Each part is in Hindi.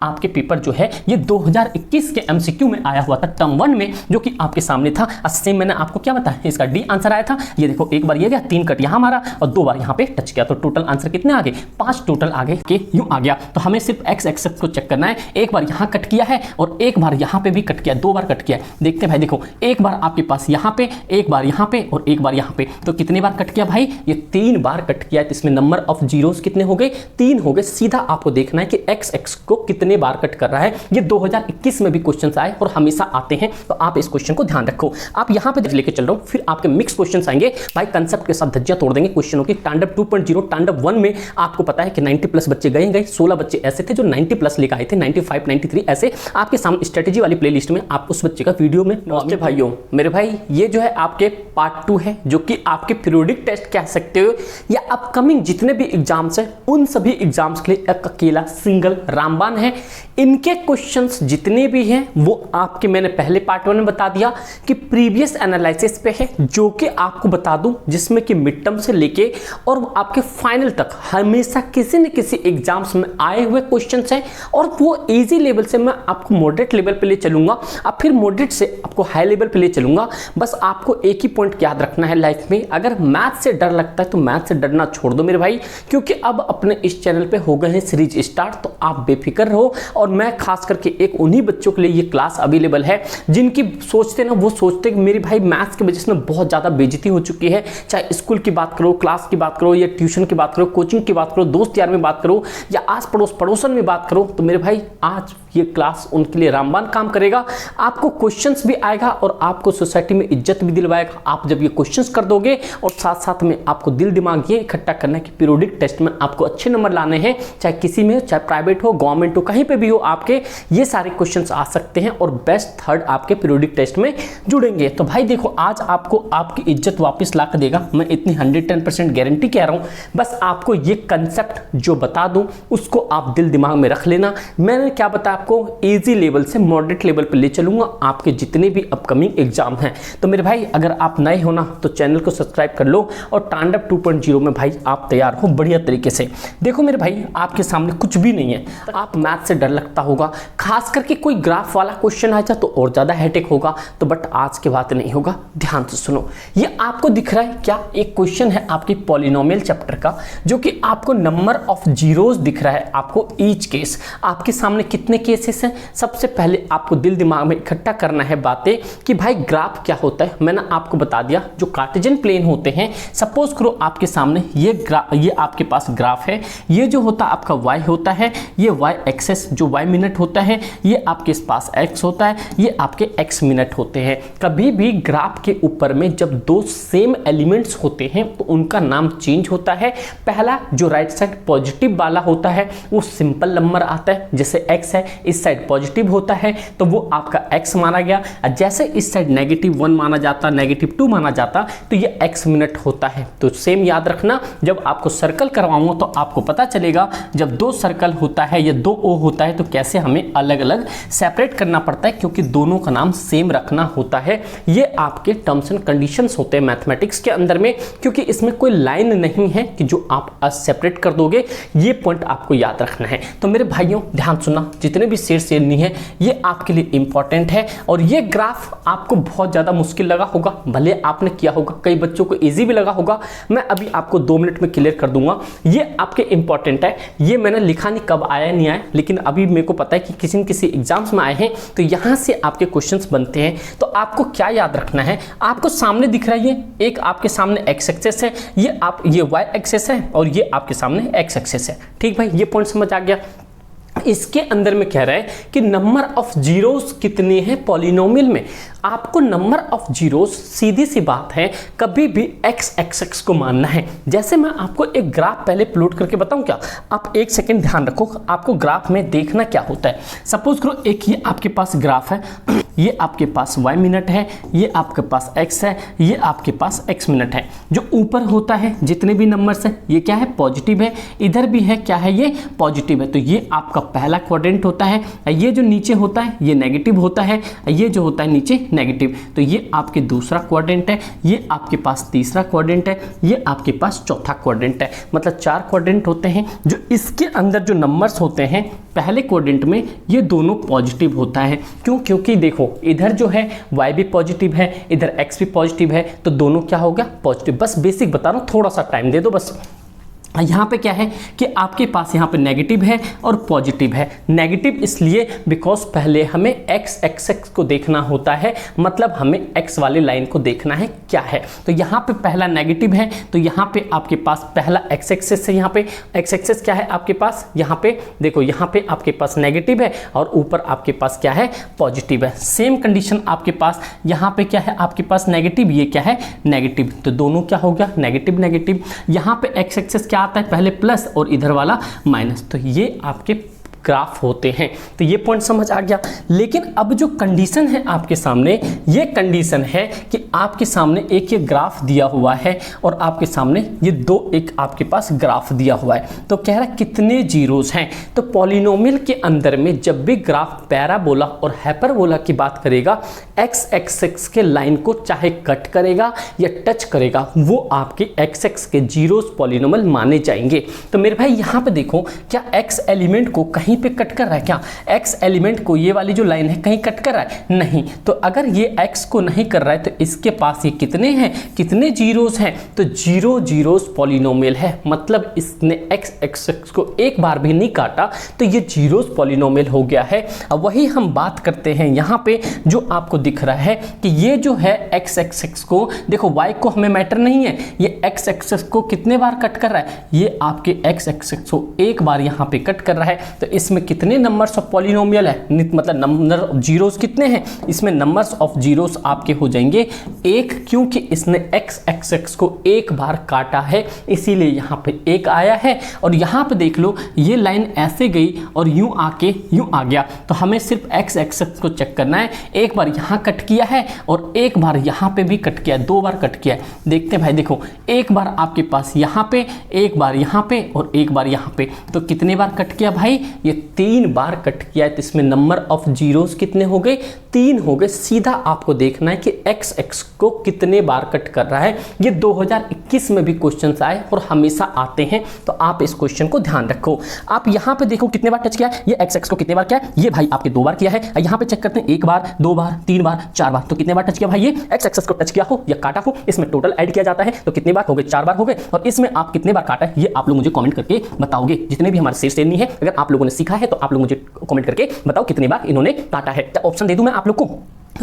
आपके पेपर जो है ये 2021 के एमसीक्यू में आया हुआ था टर्म 1 में, जो कि आपके सामने था। सेम मैंने आपको क्या बताया, इसका डी आंसर आया था। ये देखो, एक बार ये गया, 3 कट यहाँ मारा और 2 बार यहाँ पे टच किया, तो टोटल आंसर कितने आ गए, 5 टोटल आगे के यूं आ गया। तो हमें सिर्फ एक्स एक्सेस को चेक करना है। एक बार यहाँ कट किया है और एक बार यहाँ पे भी कट किया, 2 बार कट किया है। देखते भाई, देखो एक बार आपके पास यहाँ पे, एक बार यहाँ पे और एक बार यहाँ पे, तो कितने बार कट किया भाई, ये 3 बार कट किया है। तो इसमें नंबर ऑफ जीरोस कितने हो गए, 3 हो गए। सीधा आपको देखना है कि एक्स एक्स को कितने बार कट कर रहा है। ये 2021 में भी क्वेश्चंस आए और हमेशा आते हैं, तो आप इस क्वेश्चन को ध्यान रखो। आप यहां पे लेके चल रहा हूं, फिर आपके मिक्स क्वेश्चंस आएंगे भाई, कंसेप्ट के साथ धज्जियां तोड़ देंगे क्वेश्चनों की। तांडव 2.0 तांडव 1 में आपको पता है कि 90 प्लस बच्चे गए, 16 बच्चे ऐसे थे जो 90 प्लस लेकर आए थे, 95 93 ऐसे आपके सामने स्ट्रेटेजी वाली प्लेलिस्ट में आप उस बच्चे का वीडियो में। नमस्ते भाइयों, मेरे भाई, ये जो है आपके पार्ट 2 है, जो कि आपके पीरियोडिक टेस्ट कह सकते हो या अपकमिंग जितने भी एग्जाम्स हैं उन सभी एग्जाम्स के लिए एक अकेला सिंगल रामबाण है। इनके क्वेश्चंस जितने भी हैं वो आपके, मैंने पहले पार्ट 1 में बता दिया कि प्रीवियस एनालिसिस पे है, जो कि आपको बता दूं जिसमें कि मिड टर्म से लेके और आपके फाइनल तक हमेशा किसी न किसी एग्जाम्स में आए हुए क्वेश्चंस हैं। और वो इजी लेवल से मैं आपको मॉडरेट लेवल पे ले चलूंगा, अब फिर मॉडरेट से आपको हाई लेवल पे ले चलूंगा। बस आपको एक ही पॉइंट याद रखना है लाइफ में, अगर मैथ से डर लगता है तो मैथ से डरना छोड़ दो मेरे भाई, क्योंकि अब अपने इस चैनल पे हो गए हैं सीरीज स्टार्ट, तो आप बेफिक्र रहो। और मैं खास करके एक उन्हीं बच्चों के लिए ये क्लास अवेलेबल है जिनकी सोचते ना, वो सोचते कि मेरी भाई मैथ्स की वजह से बहुत ज़्यादा बेइज्जती हो चुकी है। चाहे स्कूल की बात करो, क्लास की बात करो, या ट्यूशन की बात करो, कोचिंग की बात करो, दोस्त यार में बात करो, या आस पड़ोस पड़ोसन में बात करो, तो मेरे भाई आज ये क्लास उनके लिए रामबाण काम करेगा। आपको क्वेश्चंस भी आएगा और आपको सोसाइटी में इज्जत भी दिलवाएगा। आप जब ये क्वेश्चंस कर दोगे और साथ साथ में आपको दिल दिमाग ये इकट्ठा करना है कि पीरियोडिक टेस्ट में आपको अच्छे नंबर लाने हैं, चाहे किसी में, चाहे प्राइवेट हो, गवर्नमेंट हो, कहीं पे भी हो, आपके ये सारे क्वेश्चंस आ सकते हैं और बेस्ट थर्ड आपके पीरियोडिक टेस्ट में जुड़ेंगे। तो भाई देखो, आज आपको आपकी इज्जत वापस ला कर देगा, मैं इतनी 110% गारंटी कह रहा हूं। बस आपको ये कंसेप्ट जो बता दूं उसको आप दिल दिमाग में रख लेना। मैंने क्या बताया आपको, इजी लेवल से मॉडरेट लेवल पे ले चलूंगा आपके जितने भी अपकमिंग एग्जाम हैं। तो मेरे भाई, अगर आप नए हो ना तो चैनल को सब्सक्राइब कर लो और तांडव 2.0 में भाई आप तैयार हो बढ़िया तरीके से। देखो मेरे भाई, आपके सामने कुछ भी नहीं है। आप मैथ से डर लगता होगा, खास करके कोई ग्राफ वाला क्वेश्चन आ जाए तो और ज्यादा हेडेक होगा, तो बट आज की बात नहीं होगा, ध्यान से सुनो। ये आपको दिख रहा है क्या, एक क्वेश्चन है आपकी पॉलिनोमियल चैप्टर का, जो कि आपको नंबर ऑफ जीरोस दिख रहा है आपको ईच केस। आपके सामने कितने केसेस हैं? सबसे पहले आपको दिल दिमाग में इकट्ठा करना है बातें कि भाई ग्राफ क्या होता है। मैंने आपको बता दिया, जो कार्टेशियन प्लेन होते हैं, सपोज करो आपके सामने ये आपके पास ग्राफ है, ये जो होता है आपका y होता है, ये y एक्सेस जो y मिनट होता है, ये आपके पास x होता है, ये आपके x मिनट होते हैं। कभी भी ग्राफ के ऊपर में जब 2 सेम एलिमेंट्स होते हैं तो उनका नाम चेंज होता है। पहला जो राइट साइड पॉजिटिव वाला होता है वो सिंपल नंबर आता है, जैसे x है, इस साइड पॉजिटिव होता है तो वो आपका x माना गया। जैसे इस साइड -1 माना जाता, -2 माना जाता, तो ये x मिनट होता है। तो सेम याद रखना, जब आपको सर्कल करवाऊंगा तो आपको पता चलेगा, जब 2 सर्कल होता है या 2 ओ होता है तो कैसे हमें अलग अलग सेपरेट करना पड़ता है, क्योंकि दोनों का नाम सेम रखना होता है। ये आपके टर्म्स एंड कंडीशंस होते हैं मैथमेटिक्स के अंदर में, क्योंकि इसमें कोई लाइन नहीं है कि जो आप सेपरेट कर दोगे। ये पॉइंट आपको याद रखना है। तो मेरे भाइयों ध्यान सुनना, जितने भी शेयर नहीं है ये आपके लिए इंपॉर्टेंट है। और ये ग्राफ आपको बहुत ज्यादा मुश्किल लगा होगा, भले आपने किया होगा, कई बच्चों को इजी भी लगा होगा। मैं अभी आपको 2 मिनट में क्लियर कर दूंगा। ये आपके इंपॉर्टेंट है, ये मैंने लिखा नहीं कब आया नहीं आया, लेकिन अभी मेरे को पता है कि किसी न किसी एग्जाम्स में आए हैं, तो यहां से आपके क्वेश्चंस बनते हैं। तो आपको क्या याद रखना है, आपको सामने दिख रहा है ये एक आपके सामने एक्स एक्सेस है, ये वाई एक्सेस है और ये आपके सामने एक्स एक्सेस है। ठीक भाई, ये पॉइंट समझ आ गया। इसके अंदर में कह रहा है कि नंबर ऑफ जीरोस कितने हैं पॉलिनोमियल में। आपको नंबर ऑफ जीरोस, सीधी सी बात है, कभी भी एक्स एक्सेस को मानना है। जैसे मैं आपको एक ग्राफ पहले प्लॉट करके बताऊं क्या, आप एक सेकंड ध्यान रखो, आपको ग्राफ में देखना क्या होता है। सपोज करो एक ये आपके पास ग्राफ है, ये आपके पास y मिनट है, ये आपके पास x है, ये आपके पास x मिनट है। जो ऊपर होता है जितने भी नंबर्स हैं ये क्या है, पॉजिटिव है, इधर भी है क्या है, ये पॉजिटिव है। तो ये आपका पहला क्वाड्रेंट होता है। ये जो नीचे होता है ये नेगेटिव होता है, ये जो होता है नीचे नेगेटिव। तो ये आपके दूसरा क्वाड्रेंट है, ये आपके पास तीसरा क्वाड्रेंट है, ये आपके पास चौथा क्वाड्रेंट है। मतलब 4 क्वाड्रेंट होते हैं। जो इसके अंदर जो नंबर्स होते हैं पहले क्वाड्रेंट में ये दोनों पॉजिटिव होता है। क्यों? क्योंकि देखो इधर जो है y भी पॉजिटिव है, इधर x भी पॉजिटिव है, तो दोनों क्या हो गया? पॉजिटिव। बस बेसिक बता रहा हूँ, थोड़ा सा टाइम दे दो बस। यहाँ पे क्या है कि आपके पास यहाँ पे नेगेटिव है और पॉजिटिव है। नेगेटिव इसलिए बिकॉज पहले हमें x एक्सेस को देखना होता है, मतलब हमें x वाली लाइन को देखना है क्या है। तो यहाँ पे पहला नेगेटिव है, तो यहाँ पे आपके पास पहला x एक्सेस है। यहाँ पे x एक्सेस क्या है आपके पास? यहाँ पे देखो, यहाँ पे आपके पास नेगेटिव है और ऊपर आपके पास क्या है? पॉजिटिव है। सेम कंडीशन आपके पास यहाँ पे क्या है? आपके पास नेगेटिव, ये क्या है? नेगेटिव। तो दोनों क्या हो गया? Negative negative. यहाँ पे x एक्सेस क्या आता है? पहले प्लस और इधर वाला माइनस। तो ये आपके ग्राफ होते हैं। तो ये पॉइंट समझ आ गया। लेकिन अब जो कंडीशन है आपके सामने, ये कंडीशन है कि आपके सामने एक ये ग्राफ दिया हुआ है और आपके सामने ये दो एक आपके पास ग्राफ दिया हुआ है। तो कह रहा है कितने जीरोस हैं। तो पॉलिनोमियल के अंदर में जब भी ग्राफ पैराबोला और हाइपरबोला की बात करेगा, एक्स एक्सिस के लाइन को चाहे कट करेगा या टच करेगा, वो आपके एक्स एक्स के जीरोस पॉलिनोमियल माने जाएंगे। तो मेरे भाई यहाँ पे देखो, क्या एक्स एलिमेंट को कहीं पे कट कर रहा है? क्या x एलिमेंट को, ये वाली जो लाइन है, कहीं कट कर रहा है? नहीं। तो अगर ये x को नहीं कर रहा है तो इसके पास ये कितने हैं? कितने जीरोस हैं? तो जीरो जीरोस पॉलिनोमियल है, मतलब इसने x एक्सिस को एक बार भी नहीं काटा, तो ये जीरोस पॉलिनोमियल हो गया है। अब वही हम बात करते हैं यहाँ पे, जो आपको दिख रहा है कि ये जो है x एक्सिस को देखो, y को हमें मैटर नहीं है, ये x एक्सिस को कितने बार कट कर रहा है? ये आपके x एक्सिस को एक बार यहाँ पे कट कर रहा है। तो इसमें कितने नंबर्स ऑफ पॉलिनोमियल है? मतलब नंबर ऑफ जीरोस कितने हैं? इसमें नंबर्स ऑफ जीरोस आपके हो जाएंगे एक, क्योंकि इसने x एक्सिस को एक बार काटा है, इसीलिए यहाँ पे एक आया है। और यहाँ पे देख लो, ये लाइन ऐसे गई और यूं आके यूं आ गया। तो हमें सिर्फ x एक्सिस को चेक करना है। एक बार यहाँ कट किया है और एक बार यहाँ पे भी कट किया है, दो बार कट किया है। देखते हैं भाई, देखो एक बार आपके पास यहाँ पे, एक बार यहाँ पे और एक बार यहाँ पे। तो कितने बार कट किया भाई? ये 3 बार कट किया है। तो इसमें नंबर ऑफ जीरोस कितने हो गए? 3 हो गए। सीधा आपको देखना है कि x एक्स को कितने बार कट कर रहा है। ये 2021 में भी क्वेश्चन आए और हमेशा आते हैं, तो आप इस क्वेश्चन को ध्यान रखो। आप यहाँ पे देखो कितने बार टच किया है, ये x एक्स को कितने बार किया है? ये भाई आपके 2 बार किया है। यहाँ पे चेक करते हैं, 1 बार, 2 बार, 3 बार, 4 बार। तो कितने बार टच किया भाई? ये x एक्सिस को टच किया हो या काटा हो, इसमें टोटल ऐड किया जाता है। तो कितने बार हो गए? 4 बार हो गए। और इसमें आप कितने बार काटा है, ये आप लोग मुझे कमेंट करके बताओगे। जितने भी हमारे शेर शेरनी है, अगर आप लोगों ने सीखा है तो आप लोग मुझे कमेंट करके बताओ कितने बार इन्होंने काटा है। क्या ऑप्शन दे दूं मैं आप लोग को?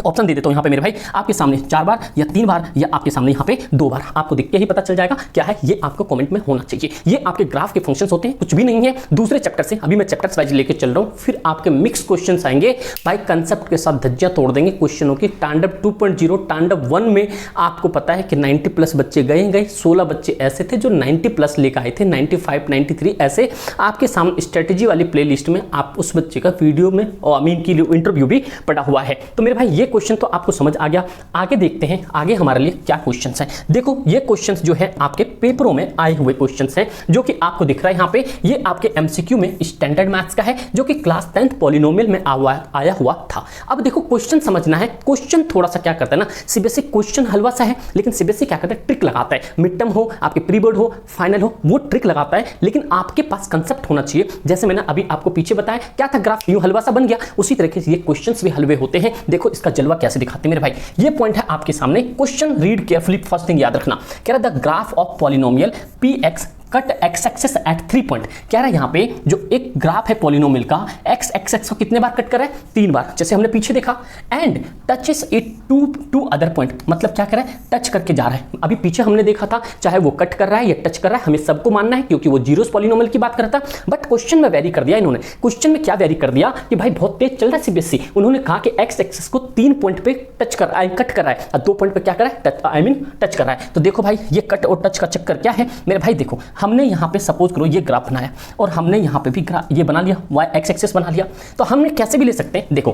ऑप्शन दे देता हूं यहाँ पे मेरे भाई, आपके सामने 4 बार या 3 बार या आपके सामने यहाँ पे 2 बार। आपको देख के ही पता चल जाएगा क्या है, ये आपको कमेंट में होना चाहिए। ये आपके ग्राफ के फंक्शंस होते हैं, कुछ भी नहीं है। दूसरे चैप्टर से अभी मैं चैप्टर्स वाइज लेके चल रहा हूँ, फिर आपके मिक्स क्वेश्चंस आएंगे भाई, कंसेप्ट के साथ धज्जियां तोड़ देंगे क्वेश्चनों की। तांडव 2.0 तांडव 1 में आपको पता है कि 90 प्लस बच्चे गए, 16 बच्चे ऐसे थे जो 90 प्लस लेकर आए थे, 95, 93 ऐसे आपके सामने स्ट्रेटेजी वाली प्लेलिस्ट में आप उस बच्चे का वीडियो में और अमीन की इंटरव्यू भी पड़ा हुआ है। तो मेरे भाई ये क्वेश्चन तो आपको समझ आ गया। आगे देखते हैं आगे हमारे लिए क्या क्वेश्चंस हैं। देखो ये क्वेश्चंस जो है आपके पेपरों में आए हुए क्वेश्चंस हैं, जो कि आपको दिख रहा है यहाँ पे। ये आपके एमसीक्यू में स्टैंडर्ड मैथ्स का है, जो कि क्लास 10th पॉलिनोमियल में आया हुआ था। अब देखो क्वेश्चन समझना है। क्वेश्चन थोड़ा सा क्या करता है ना, सीबीएसई क्वेश्चन हलवा सा है, लेकिन सीबीएसई क्या करता है, ट्रिक लगाता है। मिड टर्म हो, आपके प्री बोर्ड हो, फाइनल हो, वो ट्रिक लगाता है, लेकिन आपके पास कंसेप्ट होना चाहिए। जैसे मैंने अभी आपको पीछे बताया, क्या था ग्राफ, यूं हलवा सा बन गया, उसी तरीके से ये क्वेश्चंस भी हलवे होते हैं। देखो इसका जलवा कैसे दिखाते हैं मेरे भाई। ये पॉइंट है आपके सामने। Question read carefully, first thing याद रखना। कह रहा the graph of polynomial px cut x axis at 3 point. कह रहा है यहाँ पे जो एक ग्राफ है पॉलिनोमियल का, x एक्सिस को कितने बार कट कर रहा है? 3 बार, जैसे हमने पीछे देखा। And touches it to other point, मतलब क्या कर रहा है, टच करके जा रहा है। अभी पीछे हमने देखा था, चाहे वो कट कर रहा है या टच कर रहा है, हमें सबको मानना है, क्योंकि वो जीरोस पॉलिनोमियल की बात करता। बट क्वेश्चन में वेरी कर दिया इन्होंने। क्वेश्चन में क्या वेरी कर दिया कि भाई बहुत तेज चल रहा है सीबीएसई। उन्होंने कहा कि x एक्सिस को 3 पॉइंट पे कट कर रहा है और 2 पॉइंट पे क्या कर रहा है, टच कर रहा है। तो देखो भाई ये कट और टच का चक्कर क्या है मेरे भाई। देखो हमने यहाँ पे सपोज करो ये ग्राफ बनाया और हमने यहाँ पे भी ये बना लिया, y x एक्सिस बना लिया। तो हमने कैसे भी ले सकते हैं। देखो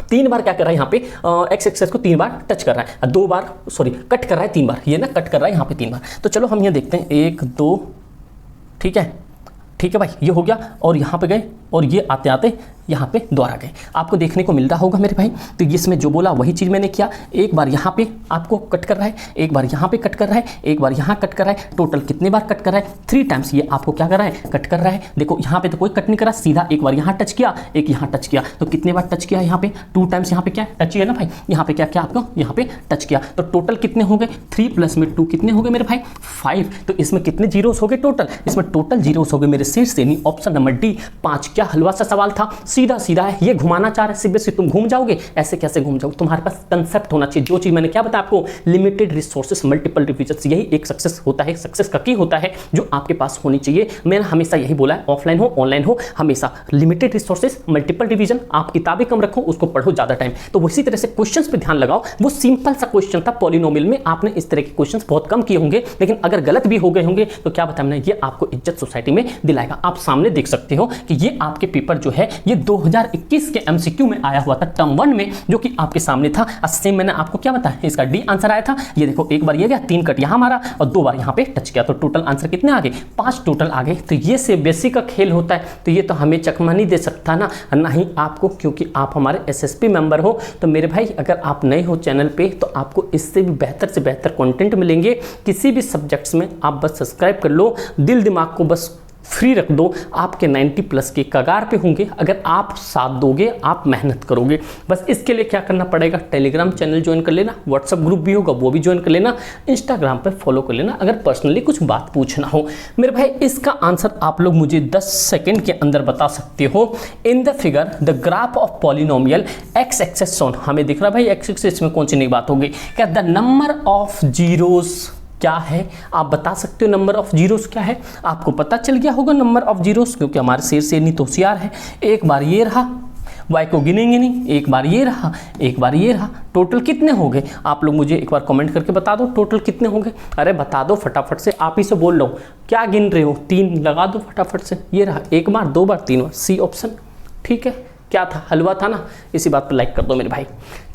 3 बार क्या कर रहा है यहाँ पे, x एक्सिस को 3 बार टच कर रहा है, 2 बार सॉरी कट कर रहा है 3 बार, ये ना कट कर रहा है यहाँ पे 3 बार। तो चलो हम ये देखते हैं, 1 2, ठीक है भाई, ये हो गया। और यहाँ पे गए और ये आते आते यहाँ पे दोहरा गए, आपको देखने को मिल रहा होगा मेरे भाई। तो इसमें जो बोला वही चीज़ मैंने किया, एक बार यहाँ पे आपको कट कर रहा है, एक बार यहाँ पे कट कर रहा है, एक बार यहाँ कट कर रहा है, टोटल कितने बार कट कर रहा है, 3 टाइम्स ये आपको क्या कर रहा है, कट कर रहा है। देखो यहाँ पे तो कोई कट नहीं करा, सीधा एक बार यहाँ टच किया, एक यहाँ टच किया, तो कितने बार टच किया यहाँ पे, 2 टाइम्स यहाँ पे क्या टच किया ना भाई, यहाँ पे क्या क्या आपको यहाँ पे टच किया, तो टोटल कितने हो गए, 3 + में 2 कितने हो गए मेरे भाई, 5। तो इसमें कितने जीरोस हो गए टोटल, इसमें टोटल जीरोस हो गए मेरे सिर से, नहीं ऑप्शन नंबर डी 5। क्या हलवा सा सवाल था, सीधा सीधा है, ये घुमाना चाह रहे सीबीएसई, तुम घूम जाओगे, ऐसे कैसे घूम जाओगे, तुम्हारे पास कंसेप्ट होना चाहिए। जो चीज मैंने क्या बताया आपको, लिमिटेड रिसोर्सेस मल्टीपल रिवीजन, यही एक सक्सेस होता है, सक्सेस का की होता है जो आपके पास होनी चाहिए। मैंने हमेशा यही बोला है, ऑफलाइन हो ऑनलाइन हो, हमेशा लिमिटेड रिसोर्सेस मल्टीपल रिवीजन, आप किताबें कम रखो, उसको पढ़ो ज्यादा टाइम। तो उसी तरह से क्वेश्चंस पे ध्यान लगाओ, वो सिंपल सा क्वेश्चन था, पॉलिनोमियल में आपने इस तरह के क्वेश्चंस बहुत कम किए होंगे, लेकिन अगर गलत भी हो गए होंगे तो क्या बताना, ये आपको इज्जत सोसाइटी में दिलाएगा। आप सामने देख सकते हो कि ये आपके पेपर जो है ये 2021 के एमसीक्यू में आया हुआ था टर्म 1 में, जो कि आपके सामने था। सेम मैंने आपको क्या बताया, इसका डी आंसर आया था। ये देखो एक बार ये गया, 3 कट यहां मारा और 2 बार यहां पे टच किया, तो टोटल आंसर कितने आ गए, 5 टोटल आ गए। तो ये से बेसिक का खेल होता है, तो ये तो हमें चकमा नहीं दे सकता ना ही आपको, क्योंकि आप हमारे एसएसपी मेंबर हो। तो मेरे भाई अगर आप नए हो चैनल पे तो आपको इससे भी बेहतर से बेहतर कंटेंट मिलेंगे किसी भी सब्जेक्ट्स में। आप बस सब्सक्राइब कर लो, दिल दिमाग को बस फ्री रख दो, आपके 90+ के कगार पे होंगे अगर आप साथ दोगे, आप मेहनत करोगे। बस इसके लिए क्या करना पड़ेगा, टेलीग्राम चैनल ज्वाइन कर लेना, व्हाट्सअप ग्रुप भी होगा वो भी ज्वाइन कर लेना, इंस्टाग्राम पे फॉलो कर लेना अगर पर्सनली कुछ बात पूछना हो। मेरे भाई इसका आंसर आप लोग मुझे 10 सेकेंड के अंदर बता सकते हो। In the figure the graph of polynomial X axes shown, हमें दिख रहा है भाई एक्स एक्सेस में कौन सी नई बात हो गई, क्या द नंबर ऑफ जीरोस क्या है, आप बता सकते हो नंबर ऑफ जीरोस क्या है, आपको पता चल गया होगा नंबर ऑफ जीरोस, क्योंकि हमारे शेर से नहीं तो होशियार है। एक बार ये रहा, वाई को गिनेंगे नहीं, एक बार ये रहा, एक बार ये रहा, टोटल कितने हो गए, आप लोग मुझे एक बार कमेंट करके बता दो टोटल कितने हो गए। अरे बता दो फटाफट से, आप ही से बोल रहा हूँ, क्या गिन रहे हो, 3 लगा दो फटाफट से। ये रहा, एक बार, 2 बार, 3 बार, सी ऑप्शन। ठीक है, क्या था, हलवा था ना। इसी बात पर लाइक कर दो मेरे भाई।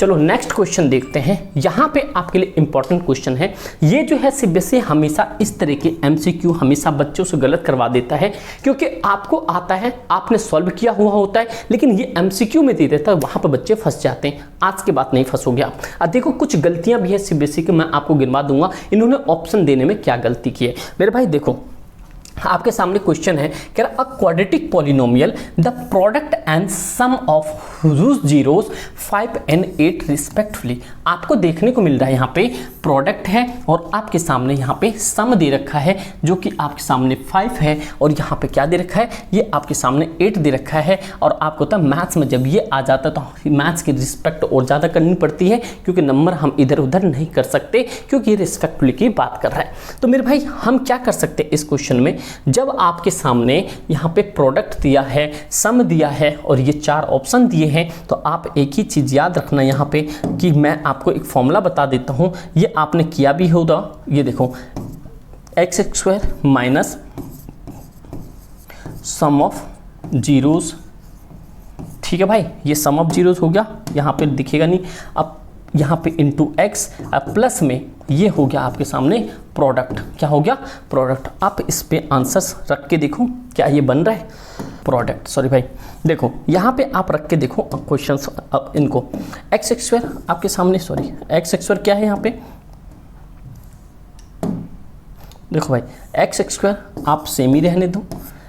चलो नेक्स्ट क्वेश्चन देखते हैं। यहाँ पे आपके लिए इंपॉर्टेंट क्वेश्चन है। ये जो है सीबीएसई हमेशा इस तरह के एमसीक्यू हमेशा बच्चों से गलत करवा देता है, क्योंकि आपको आता है, आपने सॉल्व किया हुआ होता है, लेकिन ये एमसीक्यू में दे देता है, वहाँ पर बच्चे फंस जाते हैं। आज के बाद नहीं फंसोगे आप। अब देखो कुछ गलतियाँ भी है सीबीएसई की, मैं आपको गिनवा दूंगा इन्होंने ऑप्शन देने में क्या गलती की है। मेरे भाई देखो आपके सामने क्वेश्चन है, कह रहा a quadratic polynomial the product and sum of whose zeros 5 and 8 respectfully. आपको देखने को मिल रहा है यहाँ पे प्रोडक्ट है और आपके सामने यहाँ पे सम दे रखा है जो कि आपके सामने 5 है, और यहाँ पे क्या दे रखा है, ये आपके सामने 8 दे रखा है। और आपको पता है मैथ्स में जब ये आ जाता है तो मैथ्स की रिस्पेक्ट और ज़्यादा करनी पड़ती है, क्योंकि नंबर हम इधर उधर नहीं कर सकते, क्योंकि ये रिस्पेक्टफुली की बात कर रहा है। तो मेरे भाई हम क्या कर सकते हैं इस क्वेश्चन में, जब आपके सामने यहाँ पे प्रोडक्ट दिया है, सम दिया है और ये 4 ऑप्शन दिए हैं, तो आप एक ही चीज़ याद रखना यहाँ पे कि मैं आपको एक फॉर्मूला बता देता हूँ, ये आपने किया भी होगा। ये देखो x² minus sum of zeros. ठीक है भाई, ये सम ऑफ जीरोस हो गया, यहाँ पे दिखेगा नहीं। अब यहाँ पे इंटू x प्लस में ये हो गया आपके सामने प्रोडक्ट। क्या हो गया, प्रोडक्ट। आप इस पे आंसर्स रख के देखो क्या ये बन रहा है प्रोडक्ट। सॉरी भाई, देखो यहाँ पे आप रख के देखो क्वेश्चंस। अब इनको x² आपके सामने, सॉरी x² क्या है यहाँ पे, देखो भाई x² आप सेम ही रहने दो।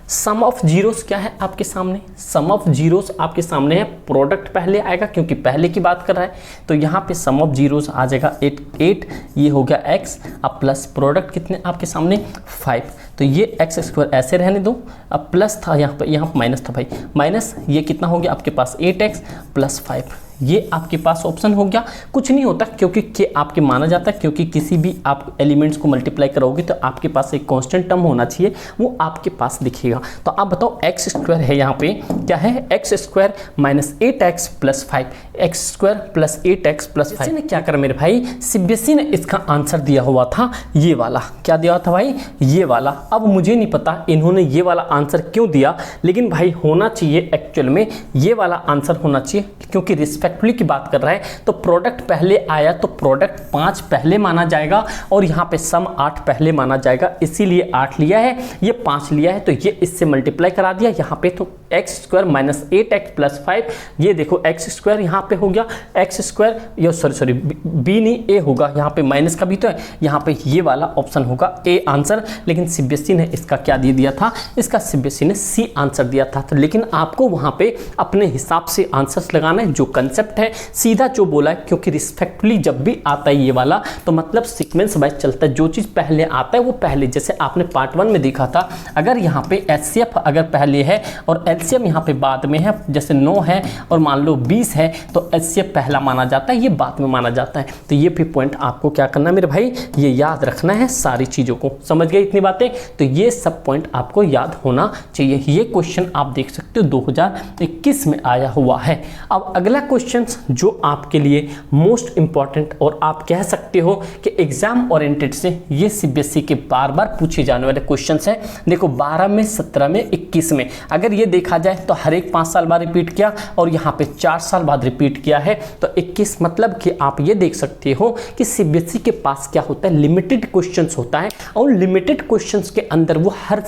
सम ऑफ जीरोस क्या है आपके सामने, सम ऑफ जीरोस आपके सामने है, प्रोडक्ट पहले आएगा क्योंकि पहले की बात कर रहा है, तो यहाँ पे सम ऑफ जीरोस आ जाएगा 8, ये हो गया x, अब प्लस प्रोडक्ट कितने आपके सामने 5, तो ये x² ऐसे रहने दो। अब प्लस था यहाँ पर माइनस था भाई, माइनस ये कितना हो गया आपके पास 8x प्लस 5, ये आपके पास ऑप्शन हो गया। कुछ नहीं होता क्योंकि के आपके माना जाता है, क्योंकि किसी भी आप एलिमेंट्स को मल्टीप्लाई करोगे तो आपके पास एक कांस्टेंट टर्म होना चाहिए, वो आपके पास दिखेगा। तो आप बताओ x² है यहाँ पे क्या है, x² minus 8x plus 5, x² plus 8x plus 5 ने क्या करा मेरे भाई, सीबीएसई ने इसका आंसर दिया हुआ था ये वाला। क्या दिया था भाई, ये वाला। अब मुझे नहीं पता इन्होंने ये वाला आंसर क्यों दिया, लेकिन भाई होना चाहिए एक्चुअल में ये वाला आंसर होना चाहिए, क्योंकि रिस्पेक्टिवली की बात कर रहा है तो प्रोडक्ट पहले आया तो प्रोडक्ट 5 पहले माना जाएगा और यहाँ पे सम 8 पहले माना जाएगा, इसीलिए 8 लिया है, ये 5 लिया है तो ये इससे मल्टीप्लाई करा दिया यहाँ पे, तो x square minus 8x plus 5, ये देखो एक्स स्क्वायर यहाँ पे हो गया, एक्स स्क्वायर ये सॉरी बी नहीं ए होगा, यहाँ पे माइनस का भी तो है, यहाँ पे ये वाला ऑप्शन होगा ए आंसर, लेकिन सीबीएसई ने इसका क्या दे दिया था, इसका सीबीएसई ने सी आंसर दिया था। तो लेकिन आपको वहाँ पे अपने हिसाब से आंसर्स लगाना है, जो कंसेप्ट है सीधा जो बोला है, क्योंकि रिस्पेक्टफुली जब भी आता है ये वाला तो मतलब सीक्वेंस वाइज चलता है, जो चीज़ पहले आता है वो पहले, जैसे आपने पार्ट 1 में देखा था, अगर यहाँ पे एचसीएफ अगर पहले है और एलसीएम यहाँ पे बाद में है, जैसे 9 है और मान लो 20 है तो एचसीएफ पहला माना जाता है, ये बाद में माना जाता है। तो ये भी पॉइंट आपको क्या करना है मेरे भाई, ये याद रखना है सारी चीज़ों को, समझ गए इतनी बातें, तो ये सब पॉइंट आपको याद होना चाहिए। ये क्वेश्चन आप देख सकते हो 2021 में आया हुआ है। अब अगला क्वेश्चन जो आपके लिए मोस्ट इंपॉर्टेंट और आप कह सकते हो कि एग्जाम ओरिएंटेड से ये सीबीएसई के बार बार पूछे जाने वाले क्वेश्चन है। देखो 12 में, 17 में, 21 में अगर ये देखा जाए तो हर एक 5 साल बाद रिपीट किया और यहाँ पे 4 साल बाद रिपीट किया है, तो 21 मतलब कि आप ये देख सकते हो कि सीबीएसई के पास क्या होता है, लिमिटेड क्वेश्चंस होता है और लिमिटेड क्वेश्चंस के अंदर वो हर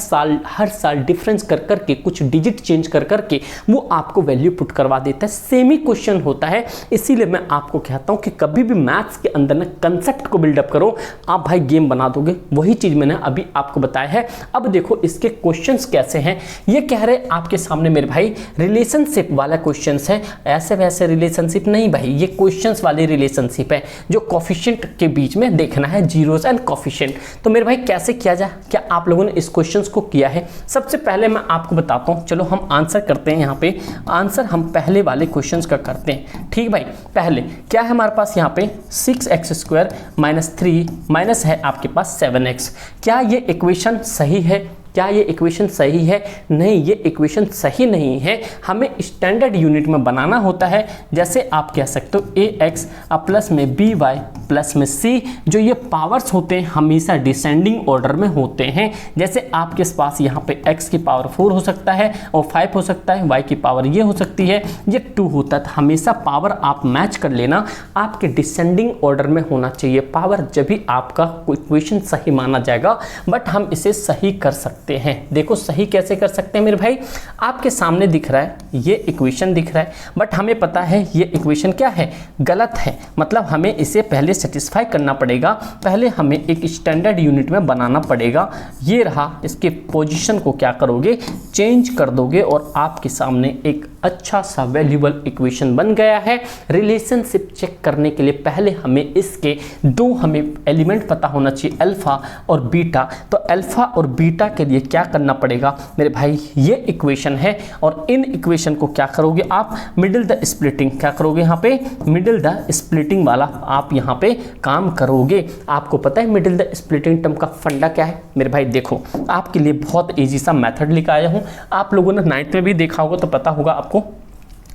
साल डिफरेंस कर करके कुछ डिजिट चेंज कर करके वो आपको वैल्यू पुट करवा देता है, सेमी क्वेश्चन होता है। इसीलिए मैं आपको कहता हूं कि कभी भी मैथ्स के अंदर ना कंसेप्ट को बिल्डअप करो, आप भाई गेम बना दोगे, वही चीज मैंने अभी आपको बताया है। अब देखो इसके क्वेश्चंस कैसे हैं, ये कह रहे आपके सामने मेरे भाई रिलेशनशिप वाला क्वेश्चंस है, ऐसे वैसे रिलेशनशिप नहीं भाई, ये क्वेश्चंस वाली रिलेशनशिप है जो कोफिशिएंट के बीच में देखना है, जीरोस एंड कोफिशिएंट। तो मेरे भाई कैसे किया जाए, क्या आप लोगों ने इस क्वेश्चंस को किया है? सबसे पहले मैं आपको बताता हूं, चलो हम आंसर करते हैं। यहाँ पे आंसर हम पहले वाले क्वेश्चंस का करते हैं, ठीक भाई। पहले क्या है हमारे पास यहाँ पे 6x² माइनस 3 माइनस है आपके पास 7x, क्या ये इक्वेशन सही है? क्या ये इक्वेशन सही है? नहीं, ये इक्वेशन सही नहीं है, हमें स्टैंडर्ड यूनिट में बनाना होता है। जैसे आप कह सकते हो ax प्लस में by प्लस में c, जो ये पावर्स होते हैं हमेशा डिसेंडिंग ऑर्डर में होते हैं। जैसे आपके पास यहाँ पे x की पावर 4 हो सकता है और 5 हो सकता है, y की पावर ये हो सकती है, ये 2 होता है। तो हमेशा पावर आप मैच कर लेना, आपके डिसेंडिंग ऑर्डर में होना चाहिए पावर, जब भी आपका इक्वेशन सही माना जाएगा। बट हम इसे सही कर सकते हैं। देखो सही कैसे कर सकते हैं मेरे भाई, आपके सामने दिख रहा है ये इक्वेशन दिख रहा है, बट हमें पता है ये इक्वेशन क्या है, गलत है, मतलब हमें इसे पहले सेटिस्फाई करना पड़ेगा, पहले हमें एक स्टैंडर्ड यूनिट में बनाना पड़ेगा। ये रहा, इसके पोजीशन को क्या करोगे, चेंज कर दोगे और आपके सामने एक अच्छा सा वैल्यूएबल इक्वेशन बन गया है। रिलेशनशिप चेक करने के लिए पहले हमें इसके दो हमें एलिमेंट पता होना चाहिए, अल्फा और बीटा। तो अल्फा और बीटा के लिए क्या करना पड़ेगा मेरे भाई, ये इक्वेशन है और इन इक्वेशन को क्या करोगे आप, मिडिल द स्प्लिटिंग, क्या करोगे यहाँ पे, मिडिल द स्प्लिटिंग वाला आप यहाँ पे काम करोगे। आपको पता है मिडिल द स्प्लिटिंग टर्म का फंडा क्या है मेरे भाई, देखो आपके लिए बहुत इजी सा मेथड लेकर आया हूँ, आप लोगों ने 9th में भी देखा होगा तो पता होगा आपको।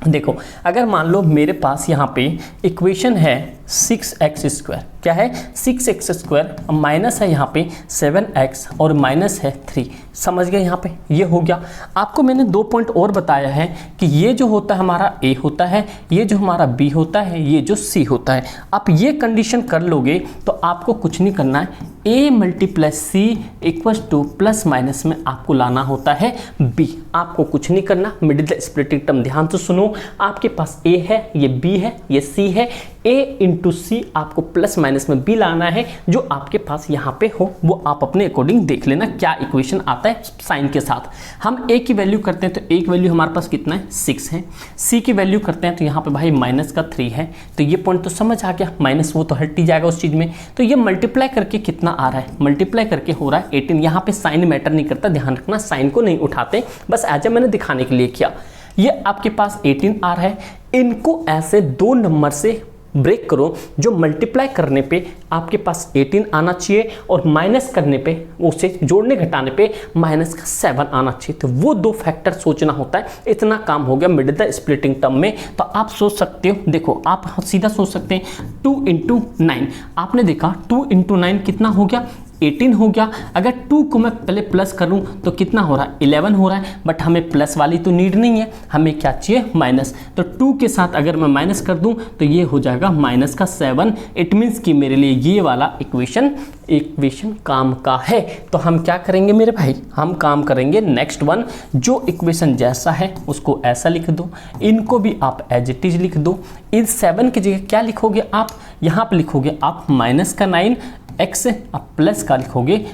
देखो अगर मान लो मेरे पास यहाँ पे इक्वेशन है 6x², क्या है 6x² माइनस है यहाँ पे 7x और माइनस है 3, समझ गए यहाँ पे, ये हो गया। आपको मैंने 2 पॉइंट और बताया है कि ये जो होता है हमारा a होता है, ये जो हमारा b होता है, ये जो c होता है। आप ये कंडीशन कर लोगे तो आपको कुछ नहीं करना है, a multiplies c equals two plus minus में आपको लाना होता है b, आपको कुछ नहीं करना। मिडिल द स्प्लिटिंग टर्म ध्यान से सुनो, आपके पास a है, ये b है, ये c है, a इंटू सी आपको प्लस माइनस में b लाना है, जो आपके पास यहाँ पे हो वो आप अपने अकॉर्डिंग देख लेना क्या इक्वेशन आता है साइन के साथ। हम a की वैल्यू करते हैं तो a की वैल्यू हमारे पास कितना है 6 है, c की वैल्यू करते हैं तो यहाँ पे भाई माइनस का 3 है, तो ये पॉइंट तो समझ आ गया, माइनस वो तो हट ही जाएगा उस चीज़ में। तो ये मल्टीप्लाई करके कितना आ रहा है, मल्टीप्लाई करके हो रहा है 18। यहाँ पे साइन मैटर नहीं करता, ध्यान रखना साइन को नहीं उठाते, बस एज ए मैंने दिखाने के लिए किया। ये आपके पास 18 आ रहा है, इनको ऐसे 2 नंबर से ब्रेक करो, जो मल्टीप्लाई करने पे आपके पास 18 आना चाहिए और माइनस करने पे, उसे जोड़ने घटाने पे माइनस का 7 आना चाहिए। तो वो 2 फैक्टर सोचना होता है, इतना काम हो गया मिडिल द स्प्लिटिंग टर्म में। तो आप सोच सकते हो, देखो आप सीधा सोच सकते हैं 2 × 9, आपने देखा 2 × 9 कितना हो गया 18 हो गया। अगर 2 को मैं पहले प्लस करूं तो कितना हो रहा है, 11 हो रहा है, बट हमें प्लस वाली तो नीड नहीं है, हमें क्या चाहिए, माइनस। तो 2 के साथ अगर मैं माइनस कर दूं तो ये हो जाएगा माइनस का 7। इट मीन्स कि मेरे लिए ये वाला इक्वेशन काम का है। तो हम क्या करेंगे मेरे भाई, हम काम करेंगे नेक्स्ट वन, जो इक्वेशन जैसा है उसको ऐसा लिख दो, इनको भी आप एज इट इज लिख दो। इन 7 की जगह क्या लिखोगे आप, यहाँ पे लिखोगे आप माइनस का 9x, आप प्लस का लिखोगे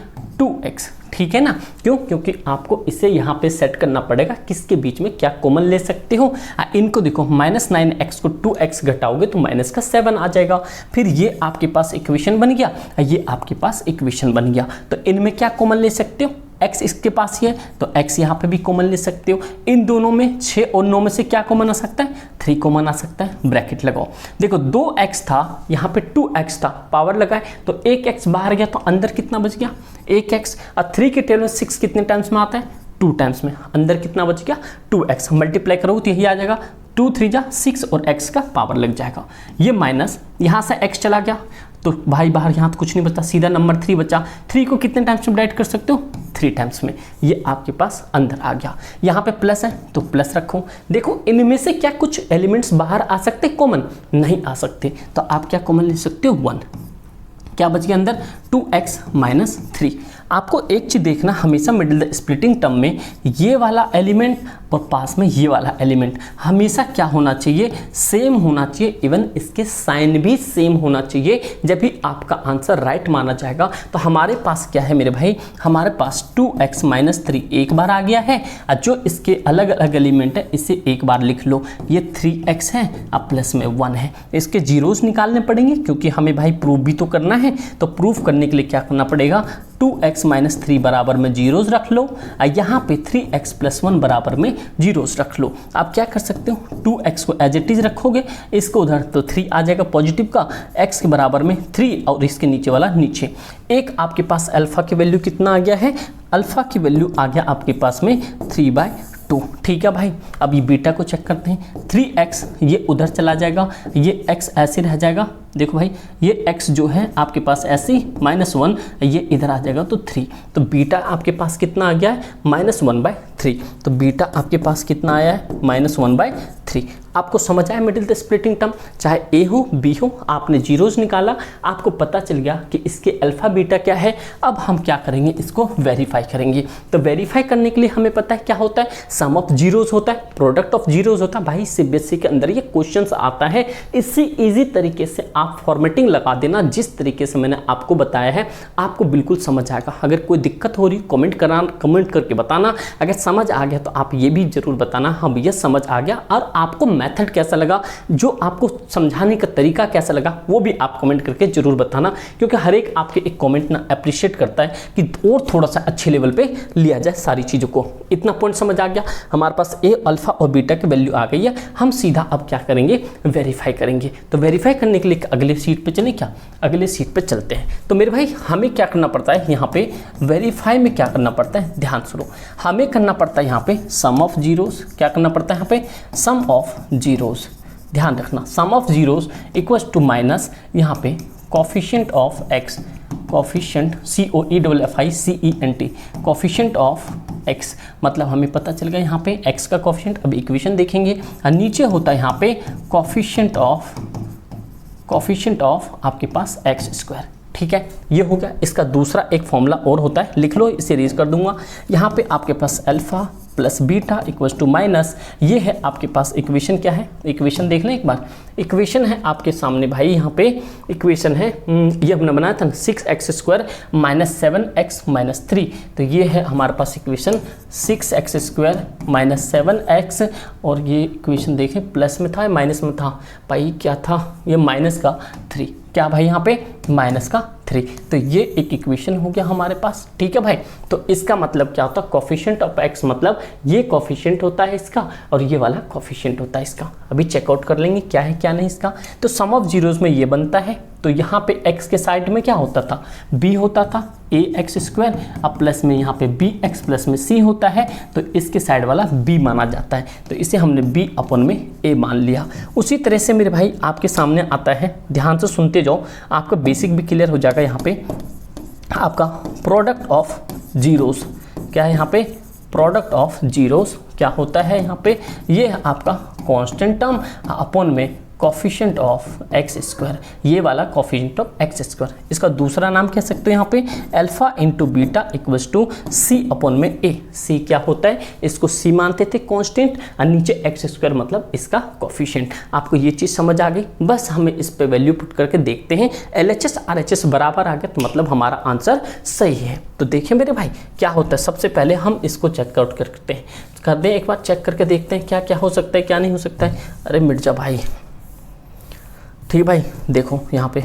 2x, ठीक है ना। क्यों, क्योंकि आपको इसे यहाँ पे सेट करना पड़ेगा, किसके बीच में क्या कॉमन ले सकते हो। इनको देखो, -9x को 2x घटाओगे तो माइनस का 7 आ जाएगा। फिर ये आपके पास इक्वेशन बन गया, ये आपके पास इक्वेशन बन गया। तो इनमें क्या कॉमन ले सकते हो, x इसके पास ही है तो x यहाँ पे भी कॉमन ले सकते हो। इन दोनों में 6 और 9 में से क्या कॉमन आ सकता है, 3 कॉमन आ सकता है। ब्रैकेट लगाओ, देखो 2x था, यहाँ पे 2x था, पावर लगाए तो 1x बाहर गया तो अंदर कितना बच गया, 1x। और 3 के टेबल में 6 कितने टाइम्स में आता है, 2 टाइम्स में, अंदर कितना बच गया, 2x। मल्टीप्लाई करो तो यही आ जाएगा, 2 3 जा 6 और x का पावर लग जाएगा। ये माइनस, यहाँ से x चला गया तो भाई बाहर यहाँ तो कुछ नहीं बचा, सीधा नंबर 3 बचा। 3 को कितने टाइम्स में डिवाइड कर सकते हो, 3 टाइम्स में। ये आपके पास अंदर आ गया। यहाँ पे प्लस है तो प्लस रखो। देखो इनमें से क्या कुछ एलिमेंट्स बाहर आ सकते, कॉमन नहीं आ सकते, तो आप क्या कॉमन ले सकते हो, 1। क्या बच गया अंदर, 2x माइनस 3। आपको एक चीज़ देखना, हमेशा मिडिल द स्प्लिटिंग टर्म में ये वाला एलिमेंट और पास में ये वाला एलिमेंट हमेशा क्या होना चाहिए, सेम होना चाहिए। इवन इसके साइन भी सेम होना चाहिए, जब भी आपका आंसर राइट माना जाएगा। तो हमारे पास क्या है मेरे भाई, हमारे पास 2x माइनस 3 एक बार आ गया है, और जो इसके अलग अलग एलिमेंट है इसे एक बार लिख लो। ये 3x है, अब प्लस में 1 है। इसके जीरोस निकालने पड़ेंगे क्योंकि हमें भाई प्रूफ भी तो करना है। तो प्रूफ करने के लिए क्या करना पड़ेगा, 2x माइनस 3 बराबर में जीरोस रख लो, यहाँ पे 3x प्लस 1 बराबर में जीरोस रख लो। आप क्या कर सकते हो, 2x को एज इट इज रखोगे, इसको उधर तो 3 आ जाएगा पॉजिटिव का, x के बराबर में 3 और इसके नीचे वाला नीचे। एक आपके पास अल्फा की वैल्यू कितना आ गया है, अल्फा की वैल्यू आ गया आपके पास में 3/2। ठीक है भाई, अब ये बीटा को चेक करते हैं। 3x ये उधर चला जाएगा, ये x ऐसे रह जाएगा। देखो भाई ये x जो है आपके पास ऐसे -1, ये इधर आ जाएगा तो 3। तो बीटा आपके पास कितना आ गया है, -1/3। तो बीटा आपके पास कितना आया है, -1/3। आपको समझ आया मिडिल द स्प्लिटिंग टर्म, चाहे ए हो बी हो, आपने जीरोस निकाला, आपको पता चल गया कि इसके अल्फा बीटा क्या है। अब हम क्या करेंगे, इसको वेरीफाई करेंगे। तो वेरीफाई करने के लिए हमें पता है क्या होता है, सम ऑफ जीरोस होता है, प्रोडक्ट ऑफ जीरोस होता है। भाई सीबीएसई के अंदर ये क्वेश्चंस आता है, इससे इजी तरीके से आप फॉर्मेटिंग लगा देना, जिस तरीके से मैंने आपको बताया है आपको बिल्कुल समझ आएगा। अगर कोई दिक्कत हो रही कमेंट करके बताना, अगर समझ आ गया तो आप ये भी जरूर बताना हाँ भैया समझ आ गया, और आपको मेथड कैसा लगा, जो आपको समझाने का तरीका कैसा लगा, वो भी आप कमेंट करके जरूर बताना, क्योंकि हर एक आपके एक कमेंट ना अप्रिशिएट करता है कि और थोड़ा सा अच्छे लेवल पे लिया जाए सारी चीज़ों को। इतना पॉइंट समझ आ गया, हमारे पास ए अल्फा और बीटा की वैल्यू आ गई है। हम सीधा अब क्या करेंगे, वेरीफाई करेंगे। तो वेरीफाई करने के लिए अगले सीट पे चलें क्या, अगले सीट पे चलते हैं। तो मेरे भाई हमें क्या करना पड़ता है यहाँ पे, वेरीफाई में क्या करना पड़ता है, ध्यान सुनो। हमें करना पड़ता है यहाँ पे सम ऑफ जीरोस, क्या करना पड़ता है यहाँ पे, सम ऑफ जीरोस। ध्यान रखना, sum of zeros equals to minus यहाँ पे coefficient of x, coefficient COEFFICENT, coefficient of x। मतलब हमें पता चल गया यहाँ पे x का कोफिशिएंट। अब इक्वेशन देखेंगे, और नीचे होता है यहाँ पे कोफिशिएंट ऑफ आपके पास x²। ठीक है, ये हो गया। इसका दूसरा एक फॉर्मूला और होता है, लिख लो, इसे रेज कर दूंगा। यहाँ पे आपके पास alpha plus beta equals to minus, ये है आपके पास इक्वेशन। क्या है इक्वेशन, देख लें एक बार। इक्वेशन है आपके सामने भाई, यहाँ पे इक्वेशन है, ये हमने बनाया था 6x² माइनस 7x माइनस 3। तो ये है हमारे पास इक्वेशन 6x² माइनस 7x, और ये इक्वेशन देखें प्लस में था या माइनस में था भाई, क्या था ये माइनस का 3। क्या भाई यहाँ पे माइनस का 3। तो ये एक इक्वेशन हो गया हमारे पास। ठीक है भाई, तो इसका मतलब क्या होता है, कोफिशिएंट ऑफ x, मतलब ये कोफिशिएंट होता है इसका और ये वाला कोफिशिएंट होता है इसका। अभी चेकआउट कर लेंगे क्या है क्या नहीं इसका। तो सम ऑफ जीरोस में ये बनता है, तो यहाँ पे x के साइड में क्या होता था, b होता था ax², अब प्लस में यहाँ पे bx प्लस में c होता है, तो इसके साइड वाला b माना जाता है, तो इसे हमने b अपन में a मान लिया। उसी तरह से मेरे भाई आपके सामने आता है, ध्यान से सुनते जाओ, आपका बेसिक भी क्लियर हो जाएगा। यहाँ पे आपका प्रोडक्ट ऑफ जीरोस, क्या है यहाँ पे प्रोडक्ट ऑफ जीरोस क्या होता है यहाँ पे, ये आपका कांस्टेंट टर्म अपॉन में कोफिशिएंट ऑफ एक्स स्क्वायर, ये वाला कोफिशिएंट ऑफ एक्स स्क्वायर। इसका दूसरा नाम कह सकते हैं यहाँ पे alpha into beta equals to C upon में ए। सी क्या होता है, इसको सी मानते थे कांस्टेंट, और नीचे एक्स स्क्वायर मतलब इसका कोफिशिएंट। आपको ये चीज़ समझ आ गई, बस हमें इस पे वैल्यू पुट करके देखते हैं, LHS RHS बराबर आ गया तो मतलब हमारा आंसर सही है। तो देखिए मेरे भाई क्या होता है, सबसे पहले हम इसको चेकआउट करते हैं, कर दें एक बार चेक करके देखते हैं क्या क्या हो सकता है क्या नहीं हो सकता है। अरे मिर्जा भाई, ठीक है भाई, देखो यहाँ पे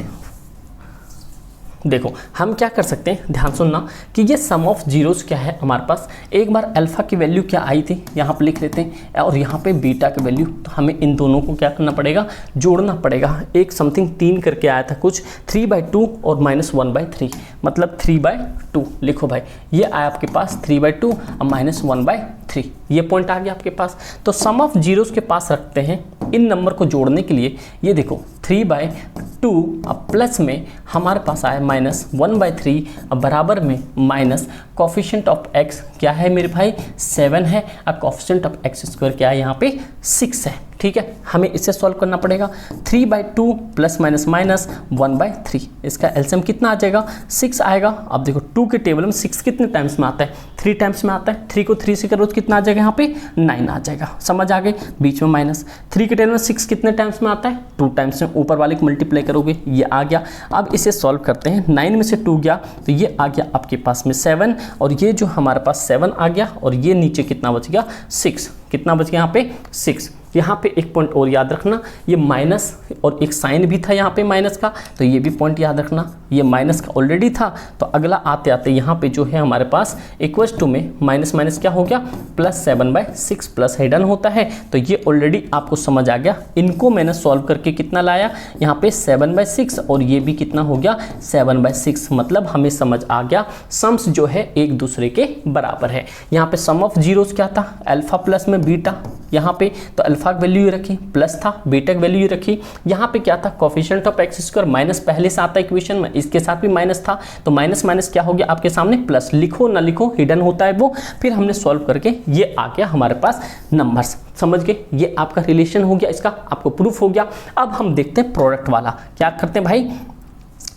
देखो हम क्या कर सकते हैं, ध्यान सुनना कि ये सम ऑफ जीरोस क्या है हमारे पास। एक बार अल्फा की वैल्यू क्या आई थी यहाँ पे लिख लेते हैं, और यहाँ पे बीटा की वैल्यू, तो हमें इन दोनों को क्या करना पड़ेगा, जोड़ना पड़ेगा। एक समथिंग 3 करके आया था कुछ, 3/2 और -1/3 मतलब 3/2 लिखो भाई, ये आया आपके पास 3/2 और -1/3, ये पॉइंट आ गया आपके पास। तो सम ऑफ जीरोस के पास रखते हैं, इन नंबर को जोड़ने के लिए ये देखो 3/2 अब प्लस में हमारे पास आया -1/3, अब बराबर में माइनस कोफिशिएंट ऑफ x क्या है मेरे भाई 7 है, और कोफिशिएंट ऑफ x स्क्वायर क्या है यहाँ पे 6 है। ठीक है, हमें इसे सॉल्व करना पड़ेगा। 3/2 प्लस माइनस माइनस 1/3, इसका एलसीएम कितना आ जाएगा 6 आएगा। अब देखो 2 के टेबल में 6 कितने टाइम्स में आता है, 3 टाइम्स में आता है। 3 को 3 से करो तो कितना आ जाएगा यहाँ पे 9 आ जाएगा, समझ आ गई, बीच में माइनस। 3 के टेबल में 6 कितने टाइम्स में आता है 2 टाइम्स में, ऊपर वाले को मल्टीप्लाई करोगे ये आ गया। अब इसे सॉल्व करते हैं, 9 में से 2 गया तो ये आ गया आपके पास में 7, और ये जो हमारे पास 7 आ गया, और ये नीचे कितना बच गया 6, कितना बच गया यहाँ पे 6। यहाँ पे एक पॉइंट और याद रखना, ये माइनस और एक साइन भी था यहाँ पे माइनस का, तो ये भी पॉइंट याद रखना, ये माइनस का ऑलरेडी था। तो अगला आते आते यहाँ पे जो है हमारे पास इक्वल्स टू में माइनस माइनस क्या हो गया +7/6 प्लस हिडन होता है, तो ये ऑलरेडी आपको समझ आ गया। इनको मैंने सॉल्व करके कितना लाया यहाँ पे 7/6, और ये भी कितना हो गया 7/6, मतलब हमें समझ आ गया सम्स जो है एक दूसरे के बराबर है। यहाँ पे सम ऑफ जीरोस क्या था, अल्फा प्लस में बीटा, यहाँ पे तो अल्फा की वैल्यू रखी प्लस था, बीटा की वैल्यू रखी, यहाँ पे क्या था coefficient of x square minus पहले से आता है इक्वेशन में, इसके साथ भी माइनस था, तो माइनस माइनस क्या हो गया आपके सामने प्लस, लिखो ना लिखो हिडन होता है वो। फिर हमने सॉल्व करके ये आ गया हमारे पास नंबर्स, समझ गए, ये आपका रिलेशन हो गया, इसका आपको प्रूफ हो गया। अब हम देखते हैं प्रोडक्ट वाला, क्या करते हैं भाई,